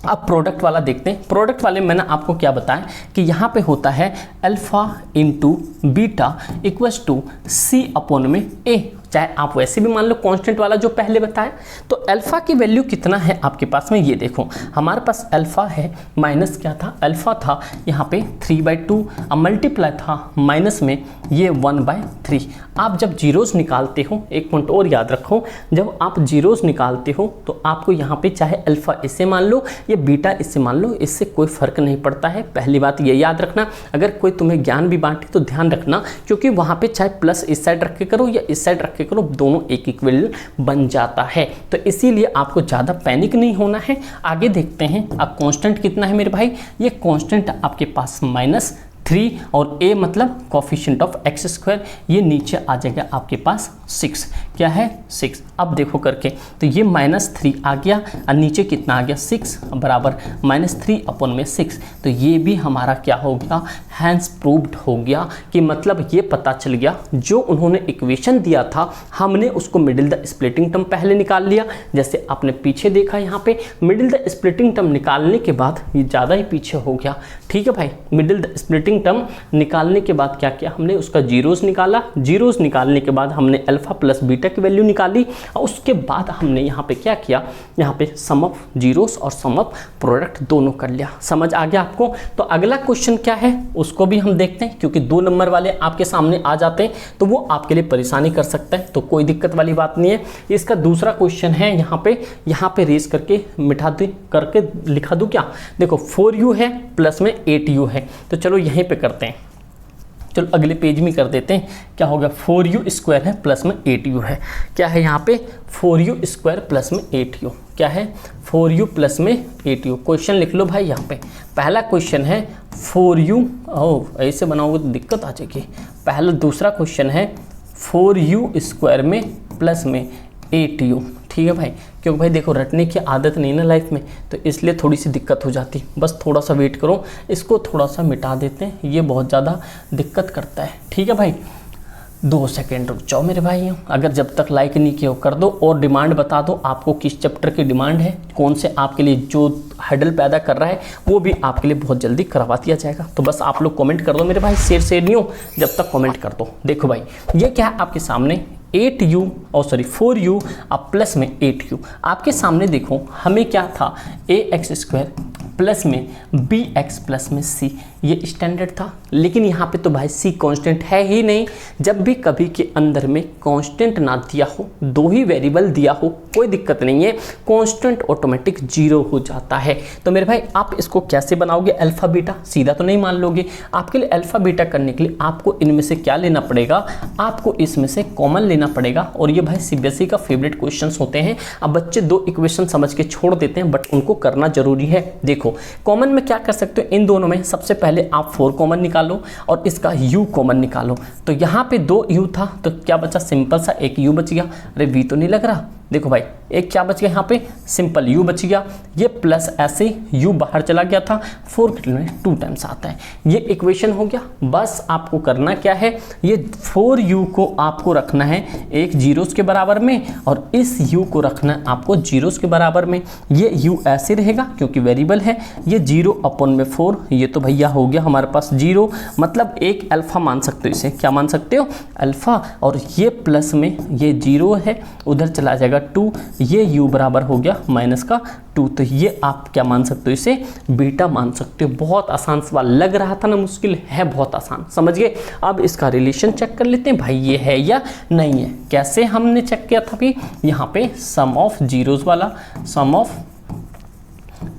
अब प्रोडक्ट वाला देखते हैं। प्रोडक्ट वाले मैंने आपको क्या बताया कि यहाँ पे होता है alpha into beta equals to C upon में ए, चाहे आप वैसे भी मान लो कांस्टेंट वाला जो पहले बताया। तो अल्फा की वैल्यू कितना है आपके पास में, ये देखो हमारे पास अल्फा है माइनस क्या था, अल्फा था यहाँ पे 3/2, अब मल्टीप्लाई था माइनस में ये 1/3। आप जब जीरोस निकालते हो, एक पॉइंट और याद रखो, जब आप जीरोस निकालते हो तो आपको यहाँ पे चाहे अल्फा इससे मान लो या बीटा इससे मान लो, इससे कोई फर्क नहीं पड़ता है। पहली बात ये याद रखना, अगर कोई तुम्हें ज्ञान भी बांटे तो ध्यान रखना, क्योंकि वहाँ पे चाहे प्लस इस साइड रख के करो या इस साइड रख के करो, दोनों एक इक्वल बन जाता है। तो इसीलिए आपको ज़्यादा पैनिक नहीं होना है। आगे देखते हैं, अब कांस्टेंट कितना है मेरे भाई, ये कांस्टेंट आपके पास -3, और a मतलब कोफिशिएंट ऑफ एक्स स्क्वायर, ये नीचे आ जाएगा आपके पास 6, क्या है 6। अब देखो करके तो ये -3 आ गया, और नीचे कितना आ गया 6 बराबर -3 अपॉन में 6, तो ये भी हमारा क्या हो गया हैंस प्रूव्ड हो गया, कि मतलब ये पता चल गया जो उन्होंने इक्वेशन दिया था हमने उसको मिडिल द स्प्लिटिंग टर्म पहले निकाल लिया। जैसे आपने पीछे देखा यहाँ पे मिडिल द स्प्लिटिंग टर्म निकालने के बाद ये ज़्यादा ही पीछे हो गया, ठीक है भाई। मिडिल द स्प्लिटिंग टर्म निकालने के बाद क्या किया हमने, उसका जीरोस निकाला, जीरोस निकालने के बाद हमने अल्फा प्लस बीटा की वैल्यू निकाली, और उसके बाद हमने यहाँ पे क्या किया, यहाँ पे सम ऑफ जीरोस और सम ऑफ प्रोडक्ट दोनों कर लिया। समझ आ गया आपको। तो अगला क्वेश्चन क्या है उसको भी हम देखते हैं, क्योंकि 2 नंबर वाले आपके सामने आ जाते हैं तो वो आपके लिए परेशानी कर सकता है, तो कोई दिक्कत वाली बात नहीं है। इसका दूसरा क्वेश्चन है यहाँ पे रेस करके मिटा दे करके लिखा दूँ क्या, देखो 4u है प्लस में 8u है, तो चलो यहीं पे करते हैं, चलो अगले पेज में कर देते हैं। क्या होगा 4u स्क्वायर है प्लस में 8u है, क्या है यहाँ पे 4u स्क्वायर प्लस में 8u, क्या है 4u प्लस में 8u। क्वेश्चन लिख लो भाई यहाँ पे, पहला क्वेश्चन है 4u, ऐसे बनाओगे तो दिक्कत आ जाएगी। पहला दूसरा क्वेश्चन है 4u स्क्वायर में प्लस में 8u, ठीक है भाई, क्योंकि भाई देखो रटने की आदत नहीं ना लाइफ में, तो इसलिए थोड़ी सी दिक्कत हो जाती। बस थोड़ा सा वेट करो, इसको थोड़ा सा मिटा देते हैं, ये बहुत ज़्यादा दिक्कत करता है। ठीक है भाई, 2 सेकेंड रुक जाओ मेरे भाई, अगर जब तक लाइक नहीं किया हो कर दो, और डिमांड बता दो आपको किस चैप्टर की डिमांड है, कौन से आपके लिए जो हैडल पैदा कर रहा है वो भी आपके लिए बहुत जल्दी करवा दिया जाएगा। तो बस आप लोग कमेंट कर दो मेरे भाई, शेयर नहीं हो जब तक कमेंट कर दो। देखो भाई ये क्या है आपके सामने 8u और सॉरी 4u अब प्लस में 8u आपके सामने। देखो हमें क्या था ax² प्लस में bx प्लस में c, ये स्टैंडर्ड था। लेकिन यहाँ पे तो भाई c कांस्टेंट है ही नहीं। जब भी कभी के अंदर में कांस्टेंट ना दिया हो, 2 ही वेरिएबल दिया हो, कोई दिक्कत नहीं है, कांस्टेंट ऑटोमेटिक 0 हो जाता है। तो मेरे भाई आप इसको कैसे बनाओगे अल्फा बीटा, सीधा तो नहीं मान लोगे। आपके लिए अल्फा बीटा करने के लिए आपको इनमें से क्या लेना पड़ेगा, आपको इसमें से कॉमन लेना पड़ेगा। और ये भाई सीबीएसई का फेवरेट क्वेश्चन होते हैं। अब बच्चे 2 इक्वेशन समझ के छोड़ देते हैं, बट उनको करना जरूरी है। देखो कॉमन में क्या कर सकते हो, इन दोनों में सबसे पहले आप 4 कॉमन निकालो और इसका u कॉमन निकालो। तो यहाँ पे 2 u था, तो क्या बचा, सिंपल सा एक u बच गया। अरे v तो नहीं लग रहा, देखो भाई एक क्या बच गया यहाँ पे, सिंपल u बच गया। ये प्लस ऐसे u बाहर चला गया था, 4 में 2 टाइम्स आता है, ये इक्वेशन हो गया। बस आपको करना क्या है, ये 4u को आपको रखना है एक जीरोस के बराबर में, और इस u को रखना है आपको जीरोस के बराबर में। ये u ऐसे रहेगा क्योंकि वेरिएबल है, ये 0/4, ये तो भैया हो गया हमारे पास 0, मतलब एक अल्फा मान सकते हो, इसे क्या मान सकते हो, अल्फा। और ये प्लस में ये 0 है, उधर चला जाएगा 2, ये u बराबर हो गया -2। तो ये आप क्या मान सकते हो, इसे बीटा मान सकते हो। बहुत आसान सवाल लग रहा था ना, मुश्किल है, बहुत आसान, समझ गए। अब इसका रिलेशन चेक कर लेते हैं भाई, ये है या नहीं है। कैसे हमने चेक किया था भी, यहाँ पे सम ऑफ जीरोस वाला, सम ऑफ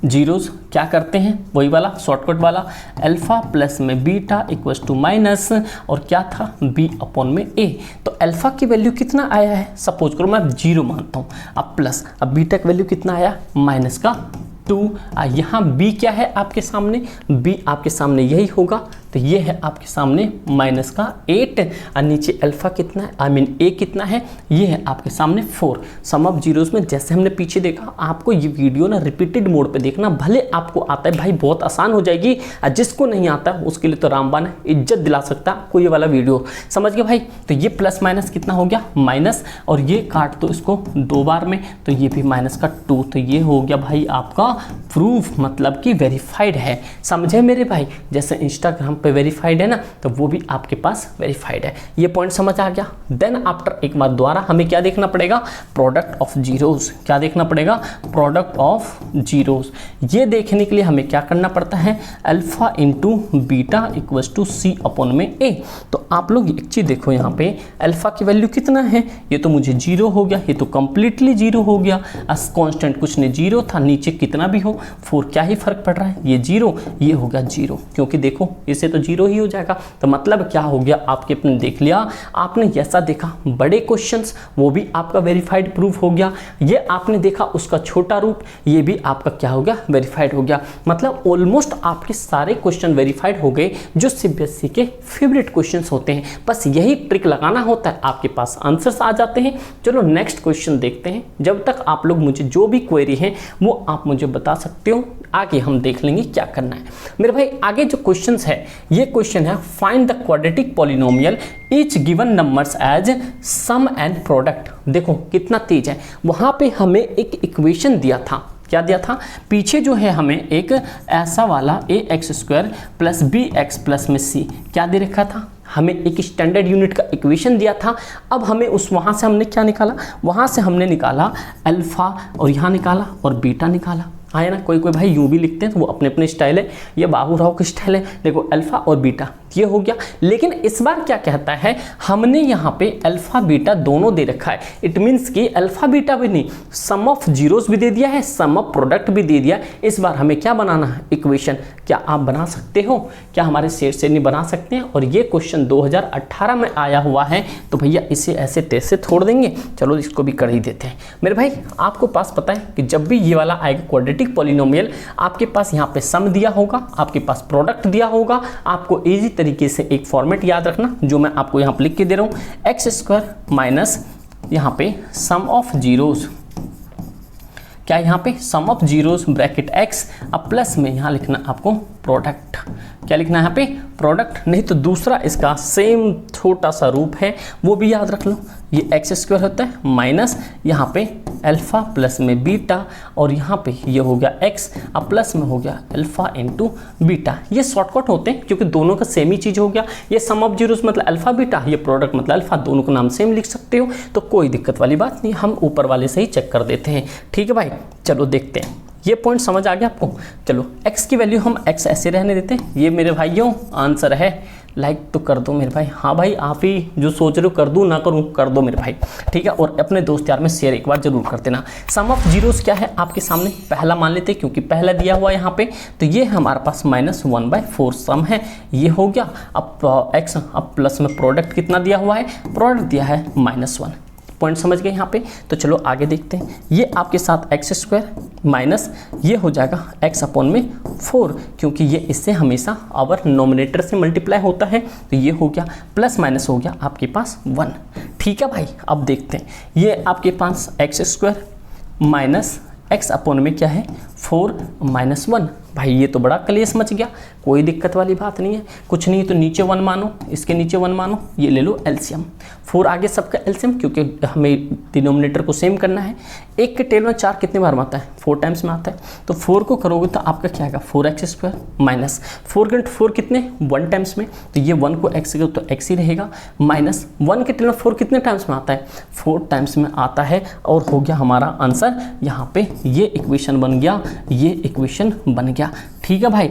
जीरोस क्या करते हैं, वही वाला शॉर्टकट वाला, अल्फा प्लस में बीटा इक्वल्स टू माइनस, और क्या था b/a। तो अल्फा की वैल्यू कितना आया है, सपोज करो मैं 0 मानता हूँ, अब प्लस, अब बीटा की वैल्यू कितना आया, -2। यहाँ b क्या है आपके सामने, b आपके सामने यही होगा, तो ये है आपके सामने -8, और नीचे अल्फा कितना है, आई मीन a कितना है, ये है आपके सामने 4। सम ऑफ जीरोस में जैसे हमने पीछे देखा, आपको ये वीडियो ना रिपीटेड मोड पे देखना, भले आपको आता है भाई बहुत आसान हो जाएगी, और जिसको नहीं आता उसके लिए तो रामबान है, इज्जत दिला सकता है आपको ये वाला वीडियो, समझ गए भाई। तो ये प्लस माइनस कितना हो गया, माइनस, और ये काट दो इसको 2 बार में, तो ये भी -2। तो ये हो गया भाई आपका प्रूफ, मतलब कि वेरीफाइड है, समझे मेरे भाई। जैसे इंस्टाग्राम पे वेरीफाइड है ना, तो वो भी आपके पास वेरीफाइड है। ये पॉइंट समझ आ गया। देन आफ्टर एक बार दोबारा हमें क्या देखना पड़ेगा, प्रोडक्ट ऑफ जीरोस, क्या देखना पड़ेगा, प्रोडक्ट ऑफ जीरोस। ये देखने के लिए हमें क्या करना पड़ता है, alpha into beta equals to c/a। तो आप लोग एक चीज देखो, यहाँ पे अल्फा की वैल्यू कितना है, ये तो मुझे 0 हो गया, ये तो कंप्लीटली 0 हो गया, कांस्टेंट कुछ नहीं, 0 था, नीचे कितना भी हो 4, क्या ही फर्क पड़ रहा है, ये 0, ये हो गया 0, क्योंकि देखो इसे तो 0 ही हो जाएगा। तो मतलब क्या हो गया, आपके अपने देख लिया, आपने जैसा देखा बड़े क्वेश्चंस, वो भी आपका वेरीफाइड प्रूफ हो गया। ये आपने देखा उसका छोटा रूप, ये भी आपका क्या हो गया, वेरीफाइड हो गया। मतलब ऑलमोस्ट आपके सारे क्वेश्चन वेरीफाइड हो गए, जो सीबीएसई के फेवरेट क्वेश्चंस होते हैं। बस यही ट्रिक लगाना होता है, आपके पास आंसर्स आ जाते हैं। चलो नेक्स्ट क्वेश्चन देखते हैं। जब तक आप लोग मुझे जो भी क्वेरी है वो आप मुझे बता सकते हो, आगे हम देख लेंगे क्या करना है मेरे भाई। आगे जो क्वेश्चंस है, ये क्वेश्चन है find the quadratic polynomial each given numbers as sum and product. देखो कितना तेज है, वहां पे हमें एक इक्वेशन दिया था, क्या दिया था, पीछे जो है हमें एक ऐसा वाला ax² प्लस bx प्लस में c क्या दे रखा था, हमें एक स्टैंडर्ड यूनिट का इक्वेशन दिया था। अब हमें वहाँ से हमने क्या निकाला, वहाँ से हमने निकाला अल्फा, और यहाँ निकाला और बीटा निकाला, आया ना। कोई भाई यूँ भी लिखते हैं, तो वो अपने अपने स्टाइल है, ये बाबू राव का स्टाइल है। देखो अल्फा और बीटा ये हो गया, लेकिन इस बार क्या कहता है, हमने यहाँ पे अल्फा बीटा दोनों दे रखा है। इट मीन्स कि अल्फा बीटा भी नहीं, सम ऑफ जीरोस भी दे दिया है, सम ऑफ प्रोडक्ट भी दे दिया। इस बार हमें क्या बनाना है, इक्वेशन। क्या आप बना सकते हो, क्या हमारे शेर से नहीं बना सकते हैं। और ये क्वेश्चन 2018 में आया हुआ है, तो भैया इसे ऐसे तैसे छोड़ देंगे। चलो इसको भी कर ही देते हैं मेरे भाई। आपको पास पता है कि जब भी ये वाला आएगा क्वाड्रेटिक पॉलिनोमियल, आपके पास यहाँ पे सम दिया होगा, आपके पास प्रोडक्ट दिया होगा। आपको इजी तरीके से एक फॉर्मेट याद रखना, जो मैं आपको यहाँ पे लिख के दे रहा हूँ, x² माइनस यहाँ पे सम ऑफ जीरोस क्या यहाँ पे सम ऑफ जीरोस ब्रैकेट x, अब प्लस में यहाँ लिखना आपको प्रोडक्ट। क्या लिखना है यहाँ पे? प्रोडक्ट। नहीं तो दूसरा इसका सेम छोटा सा रूप है, वो भी याद रख लो। ये एक्स स्क्वायर होता है माइनस यहाँ पे अल्फा प्लस में बीटा, और यहाँ पे ये हो गया एक्स, अब प्लस में हो गया अल्फा इंटू बीटा। ये शॉर्टकट होते हैं क्योंकि दोनों का सेम ही चीज़ हो गया। ये सम ऑफ जीरोस मतलब अल्फा बीटा, ये प्रोडक्ट मतलब अल्फा, दोनों का नाम सेम लिख सकते हो, तो कोई दिक्कत वाली बात नहीं। हम ऊपर वाले से ही चेक कर देते हैं। ठीक है भाई, चलो देखते हैं। ये पॉइंट समझ आ गया आपको? चलो x की वैल्यू हम x ऐसे रहने देते हैं। ये मेरे भाइयों आंसर है। लाइक तो कर दो मेरे भाई। हाँ भाई, आप ही जो सोच रहे हो कर दूँ ना करूँ, कर दो मेरे भाई। ठीक है, और अपने दोस्त यार में शेयर एक बार जरूर कर देना। सम ऑफ जीरोस क्या है आपके सामने? पहला मान लेते हैं क्योंकि पहला दिया हुआ है यहाँ पे, तो ये हमारे पास -1/4 सम है, ये हो गया। अब x, अब प्लस में प्रोडक्ट कितना दिया हुआ है? प्रोडक्ट दिया है -1। पॉइंट समझ गए यहाँ पे? तो चलो आगे देखते हैं। ये आपके साथ एक्स स्क्वायर माइनस ये हो जाएगा x अपॉन में 4, क्योंकि ये इससे हमेशा आवर नोमिनेटर से मल्टीप्लाई होता है, तो ये हो गया प्लस माइनस हो गया आपके पास 1। ठीक है भाई, अब देखते हैं। ये आपके पास x square minus x upon में क्या है 4 - 1। भाई ये तो बड़ा कलेश मच गया, कोई दिक्कत वाली बात नहीं है। कुछ नहीं तो नीचे 1 मानो, इसके नीचे 1 मानो, ये ले लो एलसीएम। 4 आगे सबका एलसीएम, क्योंकि हमें डिनोमिनेटर को सेम करना है। 1 के टेल में 4 कितने बार में आता है? 4 टाइम्स में आता है। तो 4 को करोगे तो आपका क्या आएगा? 4x स्क्वायर माइनस 4 × 4 कितने? 1 टाइम्स में, तो ये 1 को x करो तो x ही रहेगा, माइनस 1 के टेल में 4 कितने टाइम्स में आता है? 4 टाइम्स में आता है, और हो गया हमारा आंसर यहाँ पे। ये इक्वेशन बन गया, ये इक्वेशन बन गया। ठीक है भाई,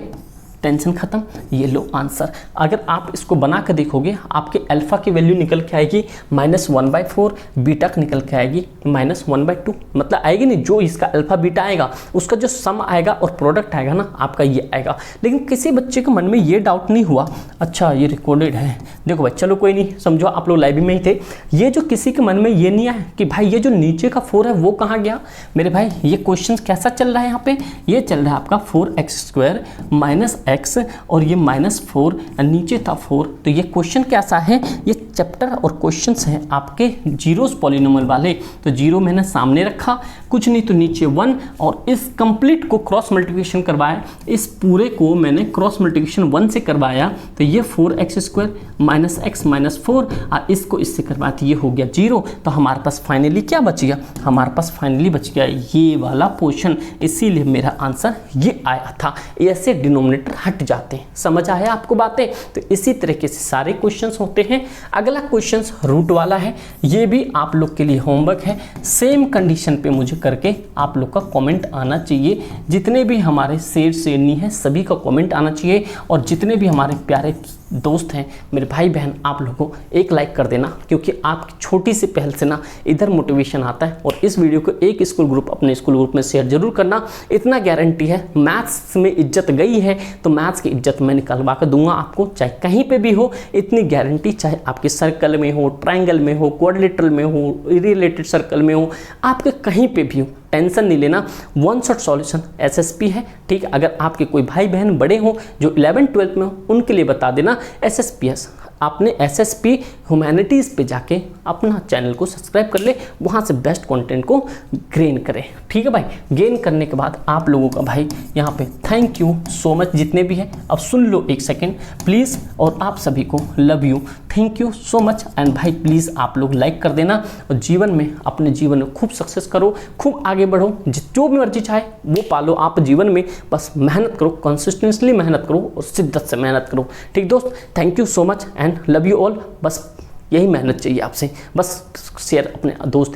टेंशन खत्म। ये लो आंसर। अगर आप इसको बना कर देखोगे, आपके अल्फा की वैल्यू निकल के आएगी -1/4, बीटा की निकल के आएगी -1/2। मतलब आएगी नहीं, जो इसका अल्फा बीटा आएगा उसका जो सम आएगा और प्रोडक्ट आएगा ना, आपका ये आएगा। लेकिन किसी बच्चे के मन में ये डाउट नहीं हुआ, अच्छा ये रिकॉर्डेड है, देखो भाई चलो कोई नहीं, समझो आप लोग लाइब्रेरी में ही थे, ये जो किसी के मन में ये नहीं आया कि भाई ये जो नीचे का 4 है वो कहाँ गया? मेरे भाई ये क्वेश्चन कैसा चल रहा है यहाँ पे? ये चल रहा है आपका 4x स्क्वायर माइनस x, और ये -4, नीचे था 4। तो ये क्वेश्चन कैसा है? ये चैप्टर और क्वेश्चंस हैं आपके जीरोस पॉलिनोमियल वाले। तो जीरो मैंने सामने रखा, कुछ नहीं तो नीचे 1, और इस कंप्लीट को क्रॉस मल्टीप्लिकेशन करवाया। इस पूरे को मैंने क्रॉस मल्टीप्लिकेशन 1 से करवाया, तो ये 4x square minus x minus 4, और इसको इससे करवाया तो ये हो गया 0। तो हमारे पास फाइनली क्या बच गया? हमारे पास फाइनली बच गया ये वाला पोर्शन। इसीलिए मेरा आंसर ये आया था। ऐसे डिनोमिनेटर हट जाते हैं। समझ आया आपको बातें? तो इसी तरीके से सारे क्वेश्चंस होते हैं। अगला क्वेश्चंस रूट वाला है, ये भी आप लोग के लिए होमवर्क है। सेम कंडीशन पे मुझे करके आप लोग का कमेंट आना चाहिए। जितने भी हमारे शेरनी है सभी का कमेंट आना चाहिए, और जितने भी हमारे प्यारे दोस्त हैं, मेरे भाई बहन, आप लोगों को एक लाइक कर देना, क्योंकि आपकी छोटी सी पहल से ना इधर मोटिवेशन आता है। और इस वीडियो को एक स्कूल ग्रुप, अपने स्कूल ग्रुप में शेयर जरूर करना। इतना गारंटी है, मैथ्स में इज्जत गई है तो मैथ्स की इज्जत मैं निकलवा कर दूंगा आपको, चाहे कहीं पे भी हो। इतनी गारंटी, चाहे आपके सर्कल में हो, ट्रायंगल में हो, क्वाड्रिलेटरल में हो, रिलेटेड सर्कल में हो, आपके कहीं पे भी हो, टेंशन नहीं लेना। 1 शॉट सॉल्यूशन SSP है। ठीक है, अगर आपके कोई भाई बहन बड़े हो जो 11-12 में हो, उनके लिए बता देना SSPS। आपने SSP ह्यूमैनिटीज़ पे जाके अपना चैनल को सब्सक्राइब कर ले, वहाँ से बेस्ट कंटेंट को गेन करें। ठीक है भाई, गेन करने के बाद आप लोगों का भाई यहाँ पे थैंक यू सो मच। जितने भी है अब सुन लो एक सेकेंड प्लीज़, और आप सभी को love you, thank you so much. And भाई प्लीज़ आप लोग लाइक कर देना, और जीवन में, अपने जीवन में खूब सक्सेस करो, खूब आगे बढ़ो, जो भी मर्जी चाहे वो पालो आप जीवन में। बस मेहनत करो, कंसिस्टेंटली मेहनत करो, और शिद्दत से मेहनत करो। ठीक दोस्त, thank you so much and love you all. बस यही मेहनत चाहिए आपसे, बस शेयर अपने दोस्त